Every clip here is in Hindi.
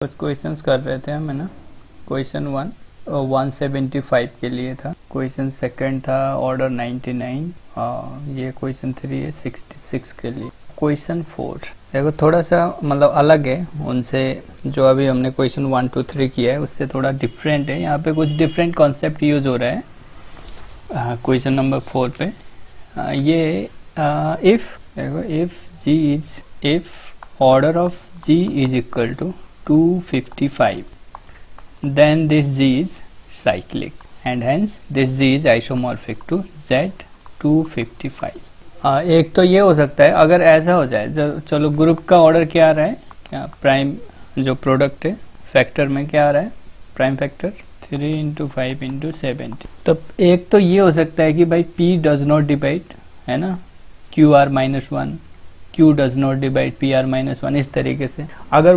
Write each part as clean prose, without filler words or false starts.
कुछ क्वेश्चंस कर रहे थे हम, है ना। क्वेश्चन 175 के लिए था। क्वेश्चन सेकंड था ऑर्डर 99। ये क्वेश्चन 3 है 66 के लिए। क्वेश्चन 4 देखो थोड़ा सा मतलब अलग है उनसे, जो अभी हमने क्वेश्चन 1 2 3 किया है उससे थोड़ा डिफरेंट है। यहाँ पे कुछ डिफरेंट कॉन्सेप्ट यूज हो रहा है क्वेश्चन नंबर 4 पे। ये इफ देखो if order of g is equal to 255, then this G is cyclic and hence this G is isomorphic to Z255। एक तो ये हो सकता है अगर ऐसा हो जाए, चलो ग्रुप का ऑर्डर क्या आ रहा है, क्या प्राइम जो प्रोडक्ट है फैक्टर में क्या आ रहा है, प्राइम फैक्टर 3 इंटू 5 इंटू 70। तो एक तो ये हो सकता है कि भाई P डज नॉट डिवाइड, है ना, QR-1, Q does not divide PR-1, इस तरीके से। अगर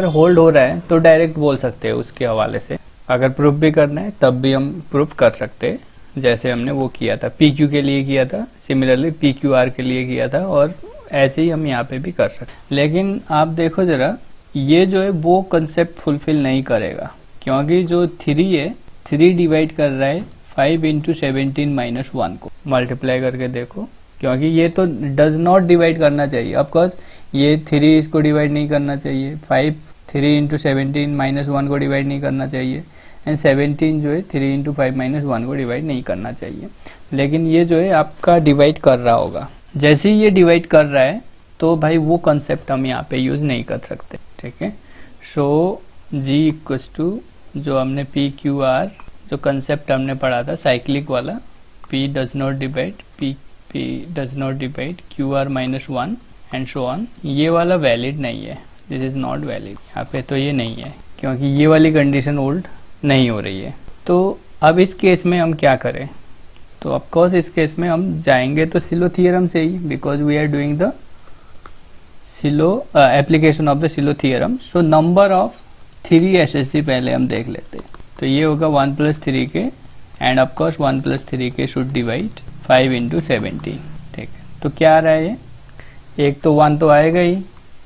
होल्ड हो रहा है तो डायरेक्ट बोल सकते हैं उसके हवाले से। अगर प्रूफ भी करना है तब भी हम प्रूफ कर सकते हैं, जैसे हमने वो किया था PQ के लिए किया था, सिमिलरली PQR के लिए किया था, और ऐसे ही हम यहाँ पे भी कर सकते। लेकिन आप देखो जरा, ये जो है वो कंसेप्ट फुलफिल नहीं करेगा, क्योंकि जो 3 है 3 डिवाइड कर रहा है 5 इंटू 17-1 को। मल्टीप्लाई करके देखो, क्योंकि ये तो डज नॉट डिवाइड करना चाहिए। ऑफकोर्स ये 3 इसको डिवाइड नहीं करना चाहिए, 5 3 इंटू 17-1 को डिवाइड नहीं करना चाहिए, एंड 17 जो है 3 इंटू 5-1 को डिवाइड नहीं करना चाहिए। लेकिन ये जो है आपका डिवाइड कर रहा होगा। जैसे ही ये डिवाइड कर रहा है तो भाई वो कंसेप्ट हम यहाँ पे यूज नहीं कर सकते, ठीक है। सो G इक्वल्स टू जो हमने PQR जो कंसेप्ट हमने पढ़ा था साइक्लिक वाला, P does not divide P does not divide QR-1 and so on, ये वाला वैलिड नहीं है, दिस इज नॉट वैलिड। यहाँ पे तो ये नहीं है क्योंकि ये वाली कंडीशन होल्ड नहीं हो रही है। तो अब इस केस में हम क्या करें, तो ऑफकोर्स इस केस में हम जाएंगे तो सिलो थ्योरम से ही, because we are doing the Sylow application of the Sylow theorem. So number of 3 SSG पहले हम देख लेते हैं। तो ये होगा 1 + 3 के, एंड ऑफकोर्स 1 + 3 के शुड डिवाइड 5 इंटू 17, ठीक है। तो क्या आ रहा है, ये एक तो 1 तो आएगा ही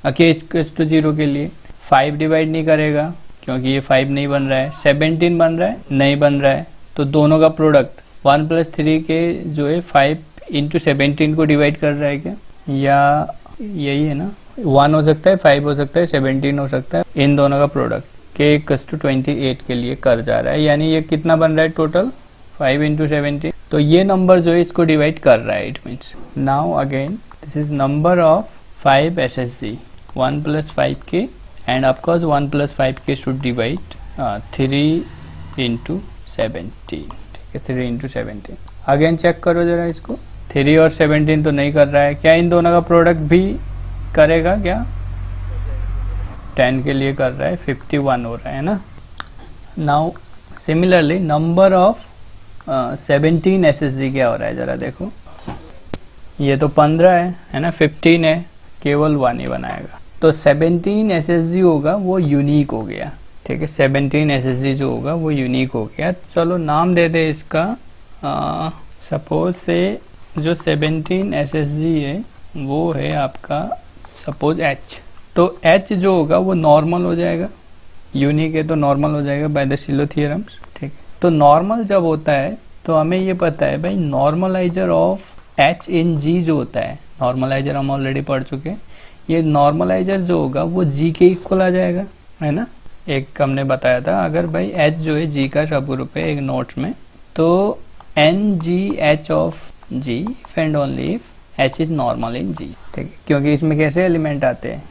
अकेस टू 0 के लिए, 5 डिवाइड नहीं करेगा क्योंकि ये 5 नहीं बन रहा है, 17 बन रहा है, नहीं बन रहा है। तो दोनों का प्रोडक्ट 1 + 3 के जो है 5 इंटू 17 को डिवाइड कर रहा है क्या, या यही है ना, 1 हो सकता है, 5 हो सकता है, 17 हो सकता है, इन दोनों का प्रोडक्ट के = 28 के लिए कर जा रहा है। यानी ये कितना बन रहा है टोटल, 5 इंटू 17। तो ये नंबर जो है इसको डिवाइड कर रहा है। It means now again this is number of 5 SSG 1 + 5 के, एंड ऑफकोर्स 1 + 5 के शुड डिवाइड 3 इंटू 17, ठीक है, 3 इंटू 17। अगेन चेक करो जरा इसको, 3 और 17 तो नहीं कर रहा है, क्या इन दोनों का प्रोडक्ट भी करेगा क्या, 10 के लिए कर रहा है, 51 हो रहा है ना। Now similarly number of 17 SSG क्या हो रहा है जरा देखो, ये तो 15 है ना, 15 है, केवल 1 ही बनाएगा। तो 17 SSG होगा वो यूनिक हो गया, ठीक है, 17 SSG जो होगा वो यूनिक हो गया। चलो नाम दे दे इसका, सपोज से जो 17 SSG है वो है आपका सपोज H। तो H जो होगा वो नॉर्मल हो जाएगा, यूनिक है तो नॉर्मल हो जाएगा बाय द सिलो थ्योरम्स, ठीक है। तो नॉर्मल जब होता है तो हमें ये पता है भाई normaliser of H in G जो होता है, नॉर्मलाइजर हम ऑलरेडी पढ़ चुके हैं, ये नॉर्मलाइजर जो होगा वो G के इक्वल आ जाएगा, है ना। एक हमने बताया था अगर भाई H जो है G का सब ग्रुप है एक नोट्स में, तो NGH of G and only if H is normal in G, ठीक है। क्योंकि इसमें कैसे एलिमेंट आते हैं,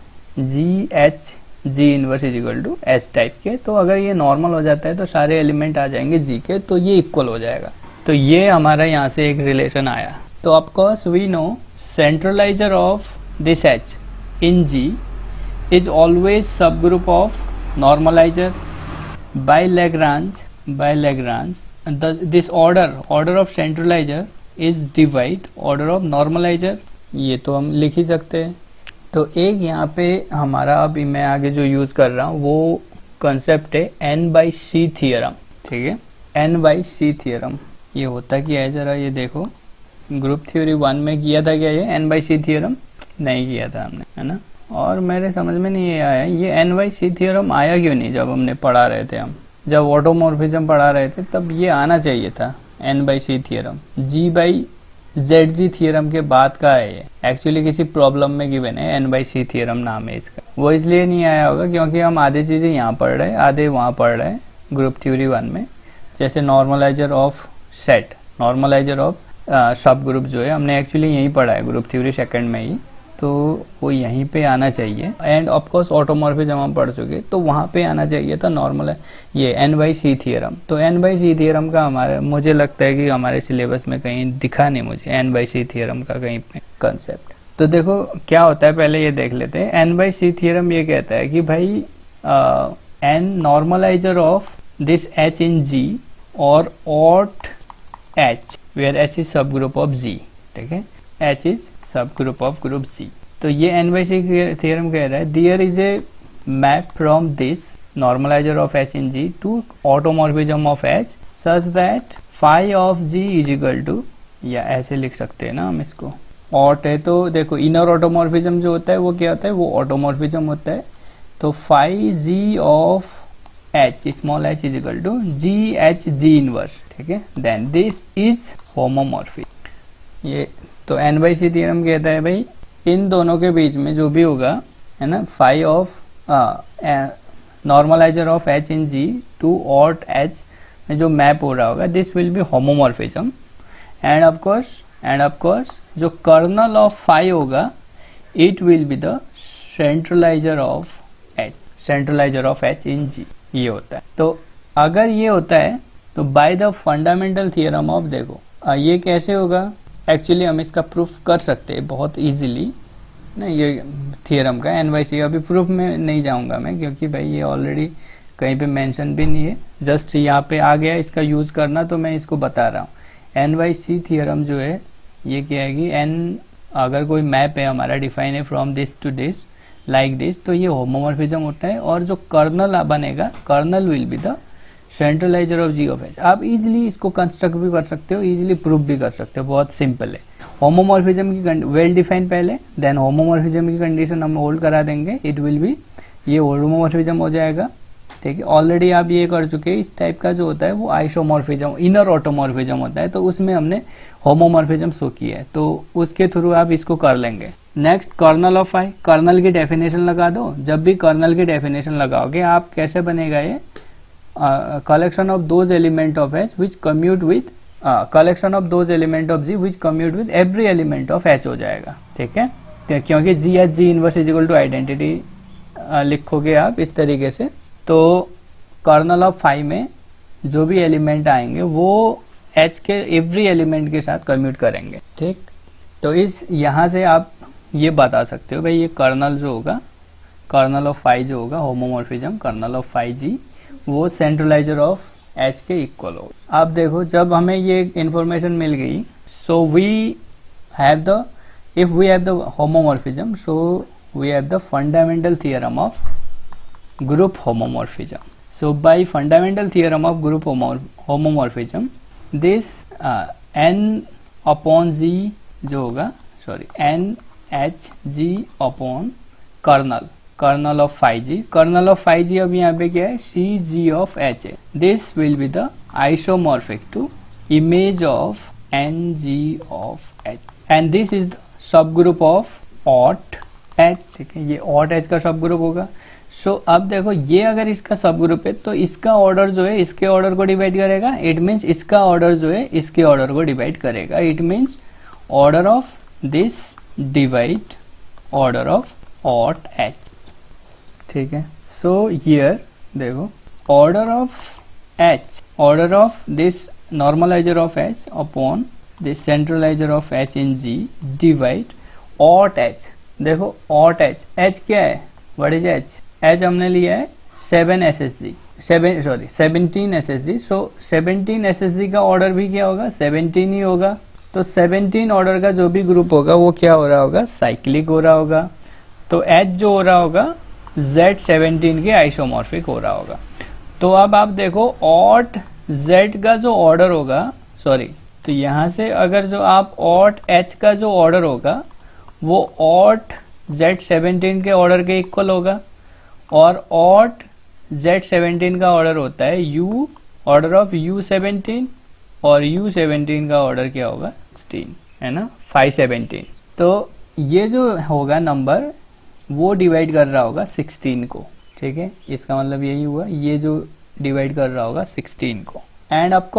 GH G inverse is equal to S type के, तो अगर ये नॉर्मल हो जाता है तो सारे एलिमेंट आ जाएंगे G के, तो ये इक्वल हो जाएगा। तो ये हमारा यहाँ से एक रिलेशन आया। तो of course we know centraliser of this H in G is always subgroup of normaliser by Lagrange this order of centraliser is divide order of normaliser, ये तो हम लिख ही सकते हैं। तो एक यहाँ पे हमारा अभी मैं आगे जो यूज कर रहा हूँ वो कंसेप्ट है N/C थ्योरम, ठीक है। N/C थ्योरम ये होता क्या है जरा ये देखो, ग्रुप थ्योरी 1 में किया था क्या ये N/C थ्योरम, नहीं किया था हमने, है ना। और मेरे समझ में नहीं आया ये NYC थ्योरम आया क्यों नहीं जब हमने पढ़ा रहे थे, हम जब ऑटोमॉर्फिज्म पढ़ा रहे थे तब ये आना चाहिए था N/C थ्योरम। G/ZG थ्योरम के बाद का है ये, एक्चुअली किसी प्रॉब्लम में गिवन है N/C थ्योरम नाम है इसका, वो इसलिए नहीं आया होगा क्योंकि हम आधी चीज़ें यहाँ पढ़ रहे हैं आधे वहाँ पढ़ रहे हैं ग्रुप थ्योरी 1 में। जैसे normaliser of set, normaliser of सब ग्रुप जो है हमने एक्चुअली यहीं पढ़ा है ग्रुप थ्योरी 2 में ही, तो वो यहीं पे आना चाहिए। एंड ऑफ कोर्स ऑटोमॉर्फिज्म हम पढ़ चुके तो वहाँ पे आना चाहिए था नॉर्मल ये N/C थ्योरम। तो N/C थ्योरम का हमारे, मुझे लगता है कि हमारे सिलेबस में कहीं दिखा नहीं मुझे N/C थ्योरम का कहीं पे कंसेप्ट। तो देखो क्या होता है, पहले ये देख लेते हैं। N/C थ्योरम ये कहता है कि भाई N normaliser of this H in G और ought H where H is subgroup of G, ठीक है, H is subgroup of group G। तो ये N/C थ्योरम कह रहा है there is a map from this normalizer of H in G to automorphism of H such that phi of G is equal to, या ऐसे लिख सकते हैं ना हम इसको, ऑट है तो देखो इनर ऑटोमॉर्फिज्म जो होता है वो क्या होता है, वो ऑटोमॉर्फिज्म होता है। तो phi G of H small h is equal to GH G inverse, ठीक है, देन दिस इज होमोमॉर्फिक। ये तो N/C थ्योरम कहता है भाई इन दोनों के बीच में जो भी होगा है ना, phi of normaliser of H in G to aut H में जो मैप हो रहा होगा this will be homomorphism. And of course जो कर्नल ऑफ phi होगा it will be the centraliser of H in G, ये होता है। तो अगर ये होता है तो by the fundamental theorem of, देखो ये कैसे होगा, एक्चुअली हम इसका प्रूफ कर सकते हैं बहुत इजीली ना, ये थियरम का N/C। अभी प्रूफ में नहीं जाऊंगा मैं क्योंकि भाई ये ऑलरेडी कहीं पे मेंशन भी नहीं है, जस्ट यहाँ पे आ गया इसका यूज करना, तो मैं इसको बता रहा हूँ। N/C थियरम जो है ये क्या है कि N अगर कोई मैप है हमारा डिफाइन है from this to this like this, तो ये होमोमॉर्फिज्म होता है और जो कर्नल बनेगा, kernel will be the centraliser of G of H। आप इजीली इसको कंस्ट्रक्ट भी कर सकते हो, इजीली प्रूफ भी कर सकते हो, बहुत सिंपल है। होमोमॉर्फिज्म की वेल डिफाइंड पहले, देन होमोमॉर्फिज्म की कंडीशन हम होल्ड करा देंगे, इट विल बी ये होमोमॉर्फिज्म हो जाएगा, ठीक है। ऑलरेडी आप ये कर चुके हैं, इस टाइप का जो होता है वो आइसोमॉर्फिज्म, इनर ऑटोमॉर्फिज्म होता है, तो उसमें हमने होमोमॉर्फिज्म शो किया है, तो उसके थ्रू आप इसको कर लेंगे। Next kernel of phi, kernel की डेफिनेशन लगा दो। जब भी कर्नल की डेफिनेशन लगाओगे आप कैसे बनेगा ये, collection of those element of H which commute with collection of those element of G which commute with every element of H हो जाएगा, ठीक है, क्योंकि GH G inverse is equal to identity लिखोगे आप इस तरीके से, तो कर्नल ऑफ phi में जो भी एलिमेंट आएंगे वो H के एवरी एलिमेंट के साथ कम्यूट करेंगे, ठीक। तो इस यहाँ से आप ये बता सकते हो भाई ये कर्नल जो होगा, कर्नल ऑफ phi जो होगा homomorphism, kernel of phi G वो सेंट्रलाइजर ऑफ H के इक्वल होगा। अब देखो जब हमें ये इंफॉर्मेशन मिल गई, so we have the, if we have the homomorphism, so we have the fundamental theorem of group homomorphism. So by fundamental theorem of group homomorphism this N upon G जो होगा, sorry NH G upon kernel of phi G, kernel of phi G अब यहाँ पे क्या है, CG ऑफ H है, this will be the isomorphic to image of NG of H and this is the subgroup of aut H, ठीक है, ये ऑट H का सब ग्रुप होगा। सो अब देखो ये अगर इसका सब ग्रुप है तो इसका ऑर्डर जो है इसके ऑर्डर को डिवाइड करेगा, इट मीन्स इसका ऑर्डर जो है इसके ऑर्डर को डिवाइड करेगा, it means order of this divide order of aut H, ठीक है। सो हियर देखो order of H, order of this normaliser of H upon this centraliser of H in G divide aut H। देखो ऑट H, H क्या है, व्हाट इज H, H हमने लिया है 17 SSG, सो 17 SSG का ऑर्डर भी क्या होगा, 17 ही होगा। तो 17 ऑर्डर का जो भी ग्रुप होगा वो क्या हो रहा होगा, साइक्लिक हो रहा होगा। तो H जो हो रहा होगा Z17 के आइसोमॉर्फिक हो रहा होगा। तो अब आप देखो ऑट Z का जो ऑर्डर होगा, सॉरी, तो यहाँ से अगर जो आप ऑट H का जो ऑर्डर होगा वो ऑट Z17 के ऑर्डर के इक्वल होगा, और ऑड Z17 का ऑर्डर होता है U, ऑर्डर ऑफ U17, और U17 का ऑर्डर क्या होगा 16, है ना, 517। तो ये जो होगा नंबर वो डिवाइड कर रहा होगा 16 को, ठीक है, इसका मतलब यही हुआ, ये जो डिवाइड कर रहा होगा 16 को। एंड ऑफ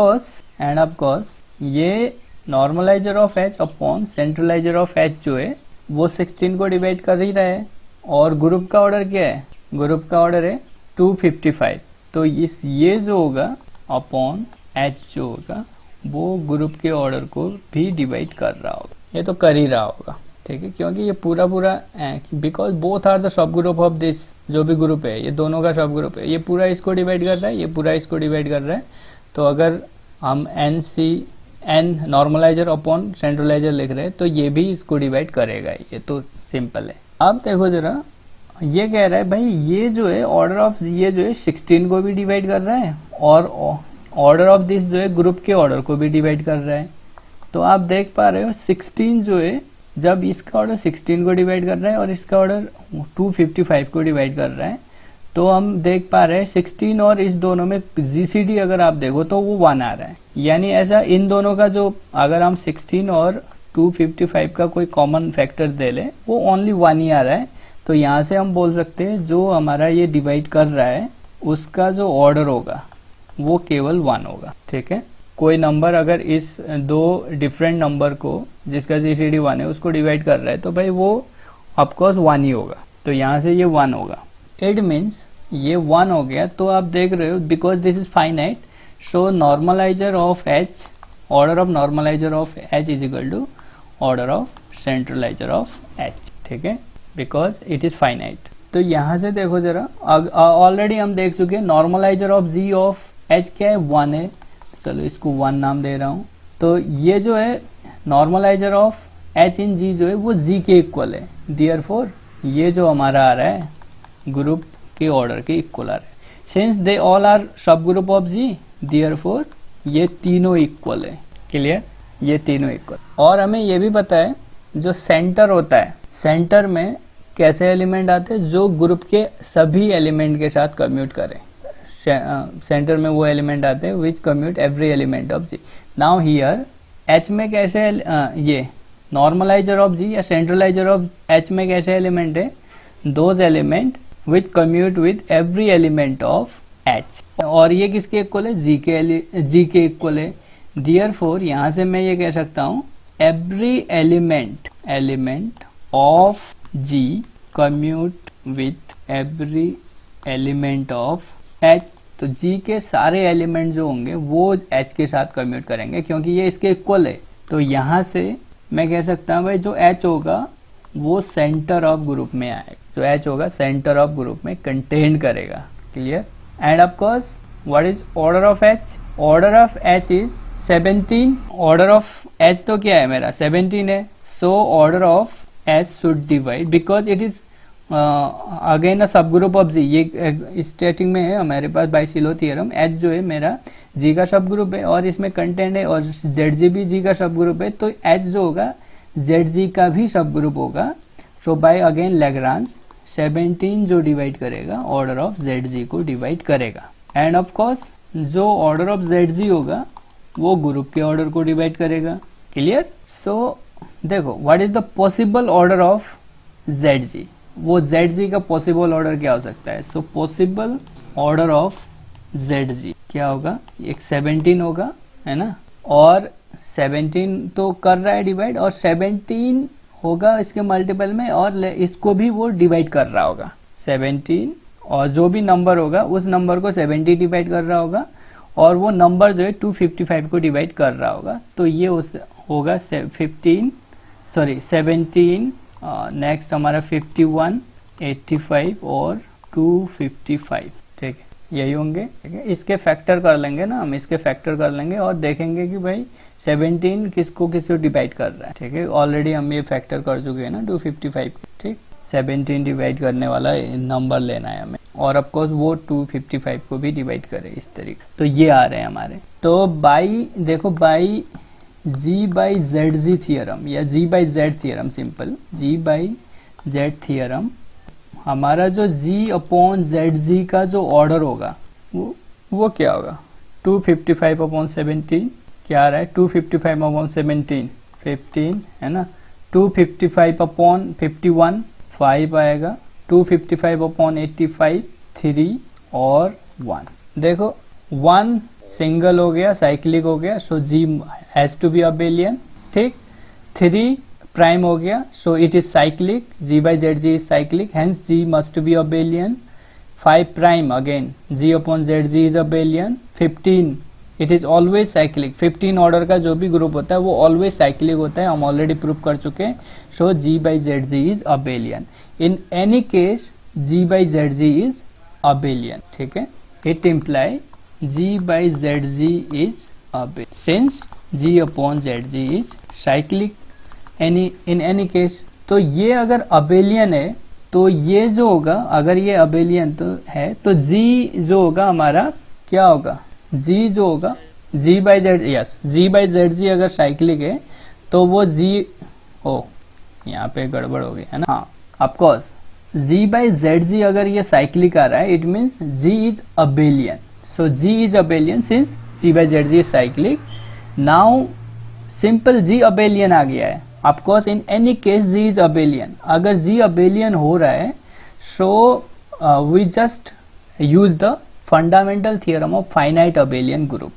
कोर्स ये normaliser of H upon centraliser of H जो है वो 16 को डिवाइड कर ही रहा है, और ग्रुप का ऑर्डर क्या है, ग्रुप का ऑर्डर है 255, तो इस ये जो होगा अपॉन H जो होगा वो ग्रुप के ऑर्डर को भी डिवाइड कर रहा होगा, ये तो कर ही रहा होगा, ठीक है, क्योंकि ये पूरा because both are the subgroup of this, जो भी ग्रुप है ये दोनों का सब ग्रुप है, ये पूरा इसको डिवाइड कर रहा है, ये पूरा इसको डिवाइड कर रहा है। तो अगर हम एन नॉर्मलाइजर अपॉन सेंट्रलाइजर लिख रहे हैं तो ये भी इसको डिवाइड करेगा, ये तो सिंपल है। अब देखो जरा, ये कह रहा है भाई ये जो है ऑर्डर ऑफ ये जो है 16 को भी डिवाइड कर रहा है, और ऑर्डर ऑफ दिस जो है ग्रुप के ऑर्डर को भी डिवाइड कर रहा है। तो आप देख पा रहे हो 16 जो है, जब इसका ऑर्डर 16 को डिवाइड कर रहा है और इसका ऑर्डर 255 को डिवाइड कर रहा है, तो हम देख पा रहे हैं 16 और इस दोनों में जीसीडी अगर आप देखो तो वो 1 आ रहा है, यानी ऐसा इन दोनों का जो, अगर हम 16 और 255 का कोई कॉमन फैक्टर दे ले वो ओनली 1 ही आ रहा है। तो यहाँ से हम बोल सकते हैं जो हमारा ये डिवाइड कर रहा है उसका जो ऑर्डर होगा वो केवल 1 होगा, ठीक है। कोई नंबर अगर इस दो डिफरेंट नंबर को जिसका जीसीडी 1 है उसको डिवाइड कर रहा है तो भाई वो ऑफकोर्स 1 ही होगा, तो यहाँ से ये 1 होगा। इट मीन्स ये 1 हो गया। तो आप देख रहे हो because this is finite, so normaliser of H, order of normaliser of H is equal to order of centraliser of H, ठीक है, बिकॉज इट इज फाइनाइट। तो यहाँ से देखो जरा, ऑलरेडी हम देख चुके हैं normaliser of G of H क्या है 1 है, चलो इसको 1 नाम दे रहा हूँ। तो ये जो है normaliser of H in G जो है वो G के इक्वल है, देयरफॉर ये जो हमारा आ रहा है ग्रुप के ऑर्डर के इक्वल आ रहा है। सिंस दे ऑल आर सब ग्रुप ऑफ G, देयरफॉर ये तीनों इक्वल है, क्लियर, ये तीनों इक्वल। और हमें ये भी पता है जो सेंटर होता है, सेंटर में कैसे एलिमेंट आते हैं, जो ग्रुप के सभी एलिमेंट के साथ कम्यूट करें, सेंटर में वो एलिमेंट आते हैं which commute every element of G। Now here H में कैसे ये नॉर्मलाइजर ऑफ G या सेंट्रलाइजर ऑफ H में कैसे एलिमेंट है, those element which commute with every element of H, और ये किसके इक्वल है, G के इक्वल है। देयरफॉर यहाँ से मैं ये कह सकता हूँ every element of G commute with every element of H। तो G के सारे एलिमेंट जो होंगे वो H के साथ कम्यूट करेंगे क्योंकि ये इसके इक्वल है। तो यहाँ से मैं कह सकता हूँ भाई जो H होगा वो सेंटर ऑफ ग्रुप में आएगा, जो H होगा सेंटर ऑफ ग्रुप में कंटेन करेगा, clear. And of course what is order of H, order of H is 17, order of H तो क्या है मेरा 17 है, so order of H should divide because it is again a सब ग्रुप ऑफ G। ये स्टेटिंग में है हमारे पास बाय सिलो थ्योरम, H जो है मेरा G का सब ग्रुप है और इसमें कंटेंट है, और ZG भी G का सब ग्रुप है, तो H जो होगा ZG का भी सब ग्रुप होगा। सो बाय अगेन लैग्रांज 17 जो डिवाइड करेगा ऑर्डर ऑफ ZG को डिवाइड करेगा। एंड ऑफ कोर्स जो ऑर्डर ऑफ ZG होगा वो ग्रुप के ऑर्डर को डिवाइड करेगा, क्लियर। सो देखो what is the possible order of ZG, वो ZG का पॉसिबल ऑर्डर क्या हो सकता है। So possible order of ZG क्या होगा, एक 17 होगा, है ना, और 17 तो कर रहा है डिवाइड, और 17 होगा इसके मल्टीपल में, और इसको भी वो डिवाइड कर रहा होगा 17, और जो भी नंबर होगा उस नंबर को 70 डिवाइड कर रहा होगा, और वो नंबर जो है 255 को डिवाइड कर रहा होगा। तो ये उस होगा 17, नेक्स्ट हमारा 51, 85 और 255, ठीक है, यही होंगे, ठीक है। इसके फैक्टर कर लेंगे ना हम, इसके फैक्टर कर लेंगे और देखेंगे कि भाई 17 किसको डिवाइड कर रहा है, ठीक है। ऑलरेडी हम ये फैक्टर कर चुके हैं ना 255, ठीक। 17 डिवाइड करने वाला नंबर लेना है हमें, और ऑफ कोर्स वो 255 को भी डिवाइड करे इस तरीके। तो ये आ रहे हैं हमारे। तो बाई देखो by G by ZG theorem या G by Z theorem, simple G by Z theorem, हमारा जो जी अपॉन जेड जी का जो ऑर्डर होगा वो क्या होगा, 255 अपॉन 17 क्या आ रहा है, 255 अपॉन 17 15 है ना, 255 अपॉन 51 5 आएगा, 255 अपॉन 85 3 और 1। देखो 1 सिंगल हो गया, साइक्लिक हो गया, so G has to be abelian, ठीक। 3 प्राइम हो गया, so it is cyclic, G by Z G is cyclic, hence G must be abelian. 5 prime again G upon Z G is abelian. 15 it is always cyclic, 15 order का जो भी ग्रुप होता है वो ऑलवेज साइक्लिक होता है, हम ऑलरेडी प्रूव कर चुके हैं। So G by Z G is abelian, in any case G by Z G is abelian, ठीक है। It imply G by Z G is abelian since G upon Z G is cyclic in any case. तो ये अगर अबेलियन है तो ये जो होगा, अगर ये अबेलियन तो है तो जी जो होगा हमारा क्या होगा, जी जो होगा G by Z, yes G by Z G अगर साइक्लिक है तो वो जी, ओ यहाँ पे गड़बड़ हो गई है ना, हाँ of course G by Z G अगर ये साइक्लिक आ रहा है it means G is abelian, so G is abelian since G by Z G is cyclic. Now simple G abelian आ गया है, of course in any case G is abelian, अगर जी अबेलियन हो रहा है so we just use the fundamental theorem of finite abelian group.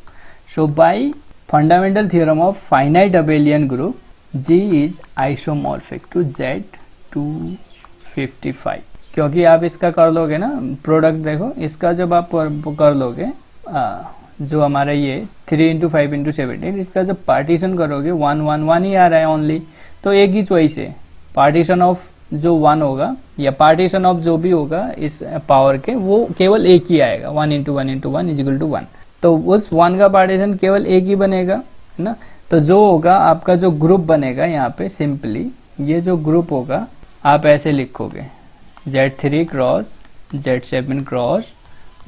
So by fundamental theorem of finite abelian group, G is isomorphic to Z255। क्योंकि आप इसका कर लोगे ना प्रोडक्ट, देखो इसका जब आप कर लोगे जो हमारा ये 3 इंटू 5 इंटू 17, इसका जब पार्टीशन करोगे 1 1 1 ही आ रहा है ओनली, तो एक ही चॉइस है, पार्टीशन ऑफ जो 1 होगा या पार्टीशन ऑफ जो भी होगा इस पावर के वो केवल एक ही आएगा, 1 into 1 into 1 is equal to 1, तो उस 1 का पार्टीशन केवल एक ही बनेगा, है ना। तो जो होगा आपका जो ग्रुप बनेगा यहाँ पे, सिंपली ये जो ग्रुप होगा आप ऐसे लिखोगे Z3 cross Z7 cross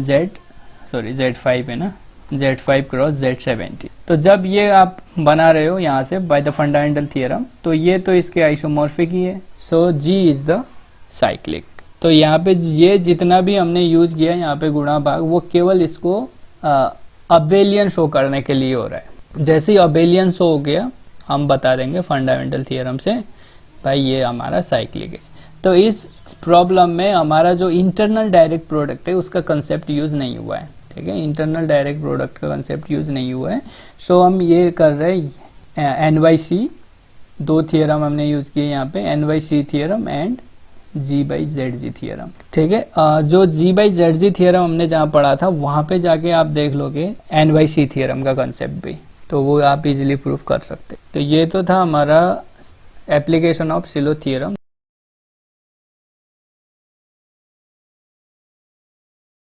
Z5 है ना, Z5 क्रॉस Z70। तो जब ये आप बना रहे हो यहाँ से बाय द फंडामेंटल थियरम, तो ये तो इसके आइसोमॉर्फिक ही है, सो G इज द साइक्लिक। तो यहाँ पे ये जितना भी हमने यूज किया यहाँ पे गुणा भाग, वो केवल इसको अबेलियन शो करने के लिए हो रहा है। जैसे ही अबेलियन शो हो गया हम बता देंगे फंडामेंटल थियरम से भाई ये हमारा साइक्लिक है। तो इस प्रॉब्लम में हमारा जो इंटरनल डायरेक्ट प्रोडक्ट है उसका कंसेप्ट यूज नहीं हुआ है, ठीक है, इंटरनल डायरेक्ट प्रोडक्ट का कंसेप्ट यूज नहीं हुआ है। सो हम ये कर रहे हैं NYC, 2 थियरम हमने यूज किए यहाँ पे, NYC theorem and G by ZG theorem, ठीक है। जो G बाई ZG थियरम हमने जहाँ पढ़ा था वहां पे जाके आप देख लोगे NYC थियरम का कंसेप्ट भी, तो वो आप इजीली प्रूफ कर सकते। तो ये तो था हमारा एप्लीकेशन ऑफ सिलो थियरम।